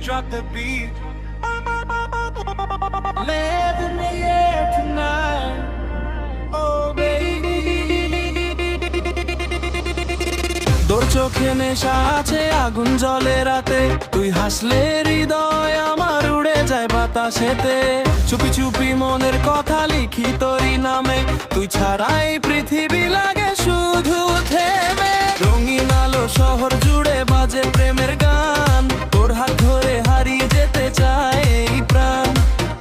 drop the beat. Live in the air tonight. Oh baby. তোর চোখে নেশা আছে আগুন জ্বলে রাতে, তুই হাসলে হৃদয় আমার উড়ে যায় বাতাসেতে। চুপি চুপি মনের কথা লিখি তোরই নামে, তুই ছাড়াই পৃথিবী লাগে শুধু থেমে। রঙিন আলো শহর জুড়ে বাজে প্রেমের গান, তোর হাত ধরে হারিয়ে যেতে চায় এই প্রাণ।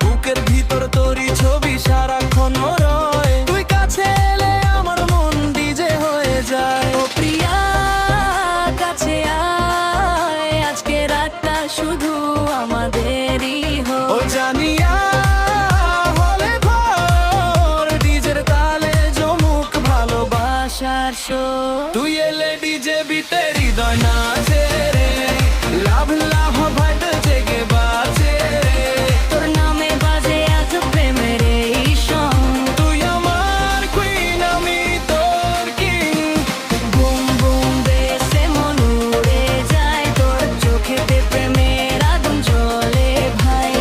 বুকের ভিতর তোরই ছবি সারাক্ষণ রয়, তুই কাছে এলে আমার মন ডিজে হয়ে যায়। ও প্রিয়া কাছে আয়, আজকে রাতটা শুধু আমাদেরই হোক। ও জানিয়া হলে ভোর, ডিজের তালে জমুক ভালোবাসার শো। তুই এলে ডিজে বিতে হৃদয় নাচে রে, লাভ লাভ ভাইটা জেগে বাজে রে। তোর নামে বাজে আজ প্রেমের এই সং। তুই আমার কুইন আমি তোর কিং। বুম বুম বেসে মন উড়ে যায়, তোর চোখেতে প্রেমের আগুন জ্বলে ভাই।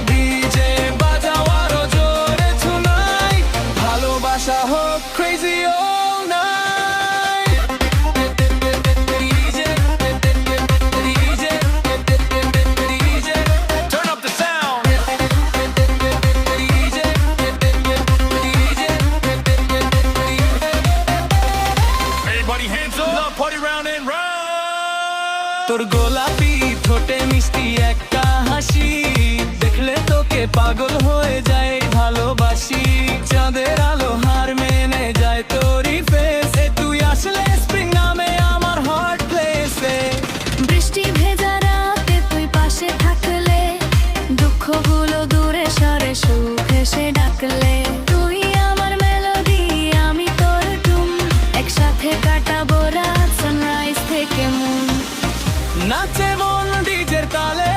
ডিজে বাজাও আরো জোরে tonight, ভালোবাসা হোক crazy all night. DJ DJ DJ turn up the sound. DJ DJ everybody hands up, love party round and round. তোর গোলাপি ঠোঁটে মিষ্টি একটা হাসি, দেখলে তোকে পাগল হয়ে যায় ভালোবাসি। চাঁদের আলো হার মেনে যায় তোরই ফেসে, তুই আসলে স্প্রিং নামে আমার হার্ট প্লেসে। বৃষ্টি ভেজা রাতে তুই পাশে থাকলে, দুঃখগুলো দূরে সরে সুখ এসে ডাকলে। তুই আমার মেলোডি আমি তোর টুন, একসাথে কাটাবো রাত সানরাইজ থেকে মুন। নাচে মন ডিজের তালে,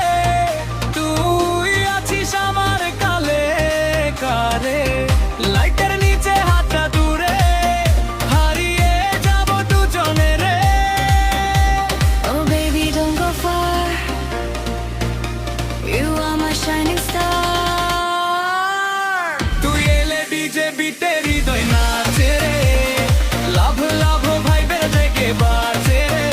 তুই আছিস আমার কালে কারে। লাইটের নিচে হাতটা দূরে, হারিয়ে যাব দুজনে রে। Oh baby don't go far, you are my shining star. তুই এলে ডিজে বিতে হৃদয় নাচে রে, লাভ লাভ ভাইবের থেকে বাজে রে।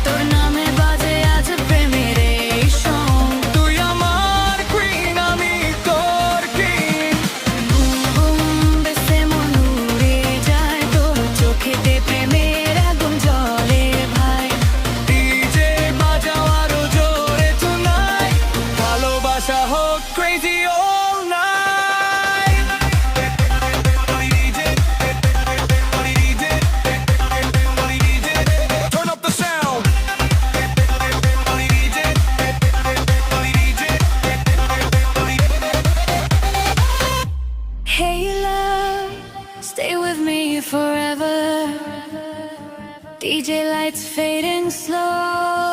তোর নামে বাজে আজ প্রেমের এই সং। তুই আমার কুইন আমি তোর কিং। বুম বুম বেসে মন উড়ে যায়, তোর চোখেতে প্রেমের আগুন জ্বলে ভাই। ডিজে বাজাও আরো জোরে tonight, ভালোবাসা হোক crazy all night. DJ DJ DJ turn up the sound. DJ DJ Hey love, stay with me forever. DJ lights fading slow.